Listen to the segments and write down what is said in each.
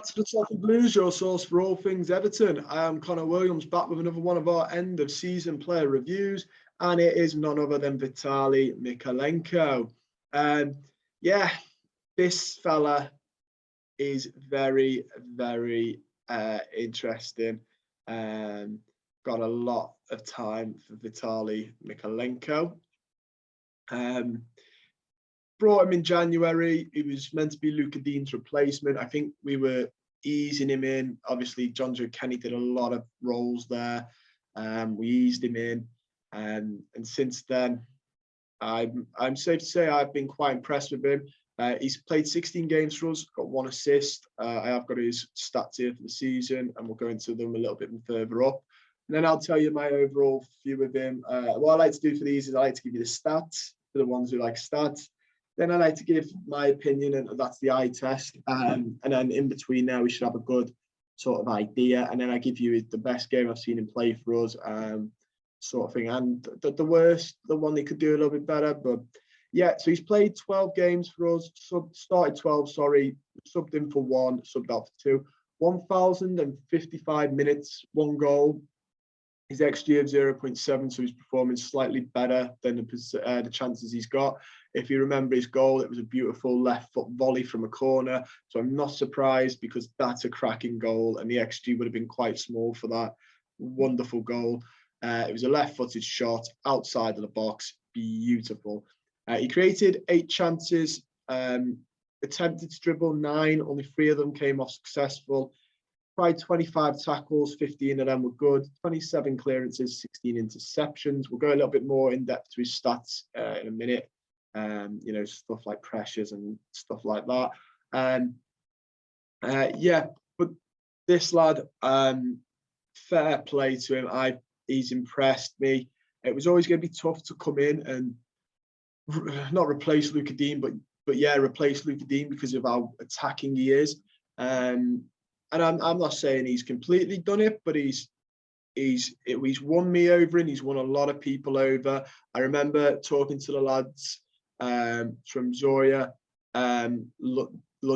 Back to the Toffee Blues, your source for all things Everton. I am Connor Williams, back with another one of our end of season player reviews, and it is none other than Vitalii Mykolenko. Yeah, this fella is very, very interesting. Got a lot of time for Vitalii Mykolenko. Brought him in January. He was meant to be Luca Dean's replacement. I think we were easing him in. Obviously, John Joe Kenny did a lot of roles there. We eased him in, and since then, I'm safe to say I've been quite impressed with him. He's played 16 games for us, got 1 assist. I have got his stats here for the season, and we'll go into them a little bit further up. And then I'll tell you my overall view of him. What I like to do for these is I like to give you the stats for the ones who like stats. Then I like to give my opinion, and that's the eye test. And then in between there, we should have a good sort of idea. And then I give you the best game I've seen him play for us, sort of thing. And the worst, the one they could do a little bit better. But yeah, so he's played 12 games for us, started 12, sorry, subbed in for 1, subbed out for 2. 1,055 minutes, 1 goal. His XG of 0.7, so he's performing slightly better than the chances he's got. If you remember his goal, it was a beautiful left foot volley from a corner. So I'm not surprised, because that's a cracking goal, and the XG would have been quite small for that. Wonderful goal. It was a left-footed shot outside of the box. Beautiful. He created 8 chances, attempted to dribble 9. Only 3 of them came off successful. Tried 25 tackles, 15 of them were good. 27 clearances, 16 interceptions. We'll go a little bit more in depth to his stats in a minute. You know, stuff like pressures and stuff like that. Yeah, but this lad, fair play to him. He's impressed me. It was always going to be tough to come in and not replace Luca Dean, but yeah, replace Luca Dean because of how attacking he is. And I'm not saying he's completely done it, but he's won me over, and he's won a lot of people over. I remember talking to the lads from Zoya in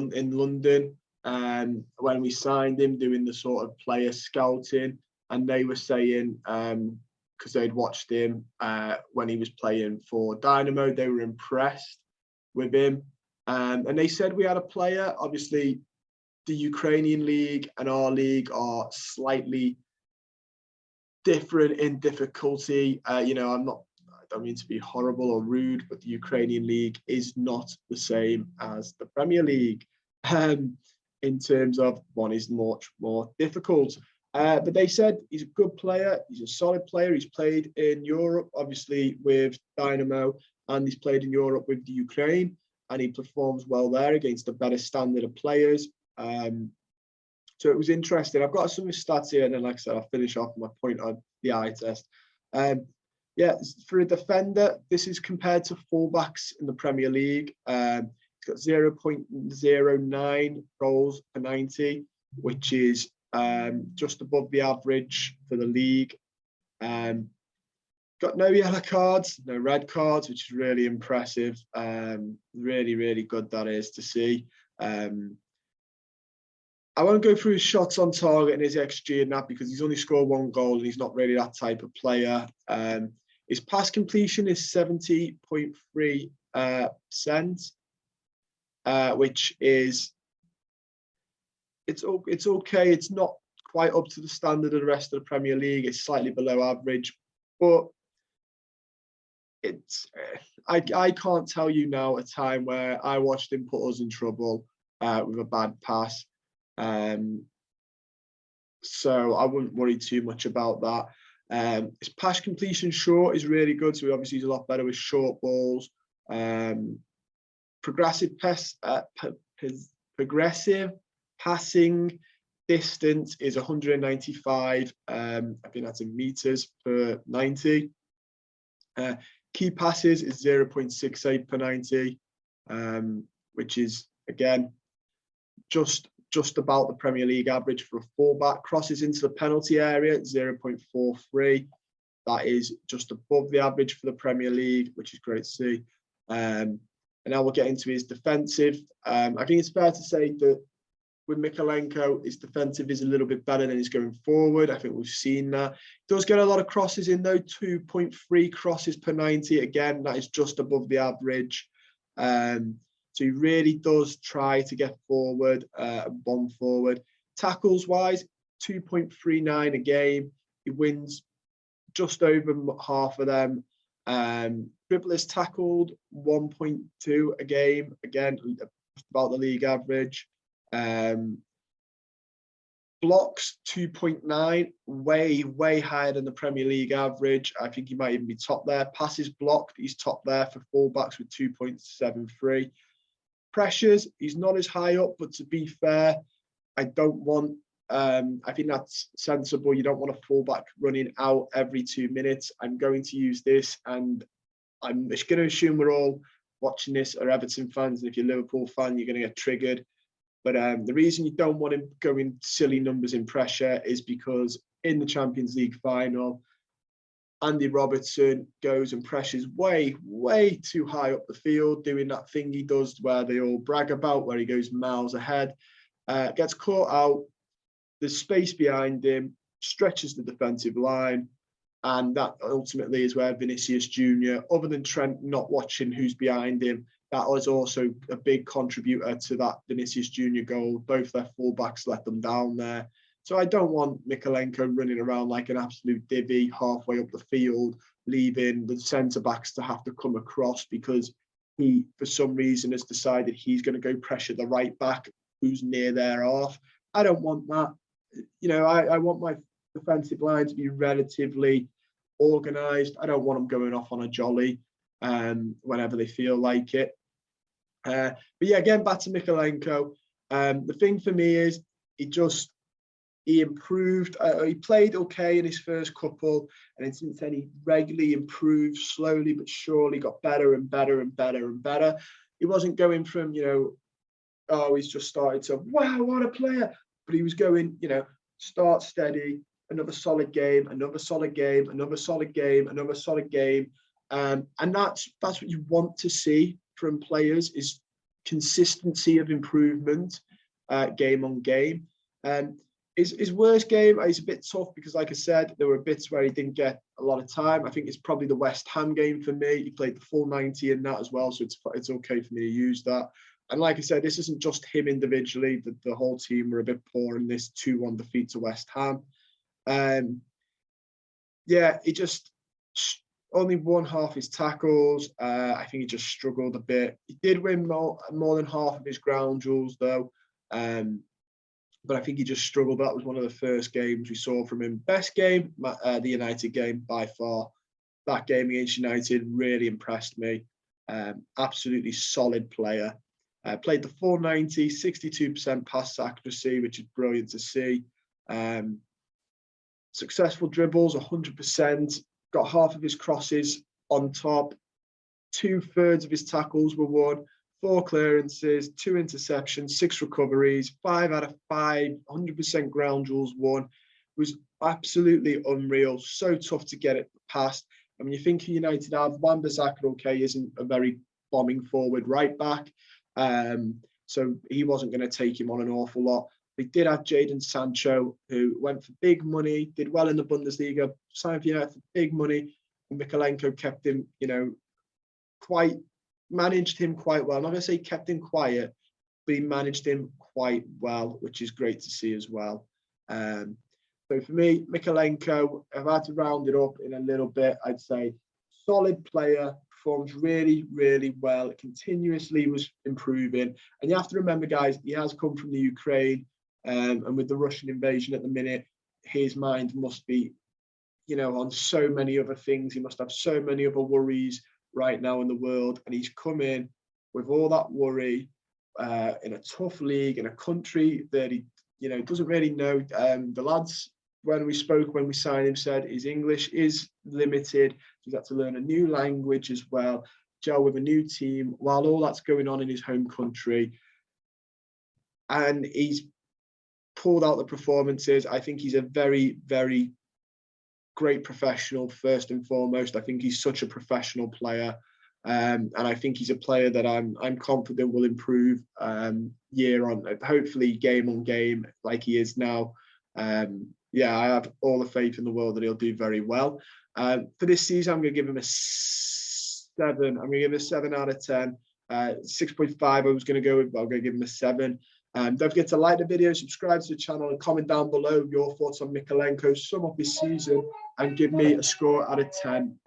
London when we signed him, doing the sort of player scouting, and they were saying, because they'd watched him when he was playing for Dynamo, they were impressed with him, and they said we had a player. Obviously, the Ukrainian league and our league are slightly different in difficulty. You know, I don't mean to be horrible or rude, but the Ukrainian league is not the same as the Premier League in terms of one is much more difficult. But they said he's a good player. He's a solid player. He's played in Europe, obviously, with Dynamo, and he's played in Europe with the Ukraine, and he performs well there against a better standard of players. So it was interesting. I've got some stats here, and then, like I said, I'll finish off my point on the eye test. Yeah, for a defender, this is compared to fullbacks in the Premier League. He's got 0.09 goals per 90, which is just above the average for the league. Got no yellow cards, no red cards, which is really impressive. Really, really good that is to see. I won't go through his shots on target and his XG and that, because he's only scored 1 goal and he's not really that type of player. His pass completion is 70.3%, which is it's okay. It's not quite up to the standard of the rest of the Premier League. It's slightly below average, but it's I can't tell you now a time where I watched him put us in trouble with a bad pass. So I wouldn't worry too much about that. His pass completion short is really good, so obviously he's a lot better with short balls. Progressive passing distance is 195. I think that's in meters per 90. Key passes is 0.68 per 90, which is again just about the Premier League average for a fullback. Crosses into the penalty area, 0.43. That is just above the average for the Premier League, which is great to see. And now we'll get into his defensive. I think it's fair to say that with Mykolenko. His defensive is a little bit better than he's going forward. I think we've seen that. He does get a lot of crosses in though, 2.3 crosses per 90. Again, that is just above the average. So he really does try to get forward and bomb forward. Tackles wise, 2.39 a game. He wins just over half of them. Dribblers tackled 1.2 a game. Again, about the league average. Blocks 2.9, way higher than the Premier League average. I think he might even be top there. Passes blocked, he's top there for fullbacks with 2.73. Pressures, he's not as high up, but to be fair, I don't want, I think that's sensible. You don't want a fullback running out every 2 minutes. I'm going to use this, and I'm just going to assume we're all watching this are Everton fans, and if you're a Liverpool fan, you're going to get triggered. But the reason you don't want him going silly numbers in pressure is because in the Champions League final, Andy Robertson goes and pressures way too high up the field, doing that thing he does where they all brag about, where he goes miles ahead, gets caught out, there's space behind him, stretches the defensive line, and that ultimately is where Vinicius Jr., other than Trent not watching who's behind him, that was also a big contributor to that Vinicius Jr. goal. Both their fullbacks let them down there. So I don't want Mykolenko running around like an absolute divvy halfway up the field, leaving the centre-backs to have to come across because he, for some reason, has decided he's going to go pressure the right back who's near their half. I don't want that. You know, I want my defensive line to be relatively organised. I don't want them going off on a jolly whenever they feel like it. But yeah, again, back to Mykolenko. The thing for me is he improved. He played okay in his first couple, and since then he regularly improved, slowly but surely, got better and better and better and better. He wasn't going from, you know, oh, he's just started to, wow, what a player. But he was going, you know, start steady, another solid game, another solid game, another solid game, another solid game. And that's what you want to see from players, is consistency of improvement, game on game. His worst game is a bit tough because, like I said, there were bits where he didn't get a lot of time. I think it's probably the West Ham game for me. He played the full 90 in that as well, so it's okay for me to use that. And like I said, this isn't just him individually. The whole team were a bit poor in this 2-1 defeat to West Ham. Yeah, he just only won half his tackles. I think he just struggled a bit. He did win more than half of his ground duels, though. But I think he just struggled. That was one of the first games we saw from him. Best game, the United game by far. That game against United really impressed me. Absolutely solid player. Played the 490, 62% pass accuracy, which is brilliant to see. Successful dribbles, 100%. Got half of his crosses on top. 2/3 of his tackles were won. 4 clearances, 2 interceptions, 6 recoveries, 5 out of 5, 100% ground duels won. It was absolutely unreal. So tough to get it past. I mean, you think United have Wan-Bissaka, okay, isn't a very bombing forward right back. So he wasn't going to take him on an awful lot. They did have Jadon Sancho, who went for big money, did well in the Bundesliga, signed for United for big money. And Mykolenko kept him, you know, managed him quite well. I'm not going to say kept him quiet, but he managed him quite well, which is great to see as well. So for me, Mykolenko, I've had to round it up in a little bit. I'd say solid player, performs really well, continuously was improving. And you have to remember, guys, he has come from the Ukraine, and with the Russian invasion at the minute, his mind must be, you know, on so many other things. He must have so many other worries right now in the world, and he's come in with all that worry in a tough league, in a country that he, you know, doesn't really know. The lads, when we spoke, when we signed him, said his English is limited. He's had to learn a new language as well, gel with a new team, while all that's going on in his home country. And he's pulled out the performances. I think he's a very great professional, first and foremost. I think he's such a professional player. And I think he's a player that I'm confident will improve year on, hopefully game on game like he is now. Yeah, I have all the faith in the world that he'll do very well. For this season, I'm going to give him a 7. I'm going to give him a 7 out of 10. 6.5 I was going to go with, but I'm going to give him a 7. Don't forget to like the video, subscribe to the channel, and comment down below your thoughts on Mykolenko, sum up his season, and give me a score out of 10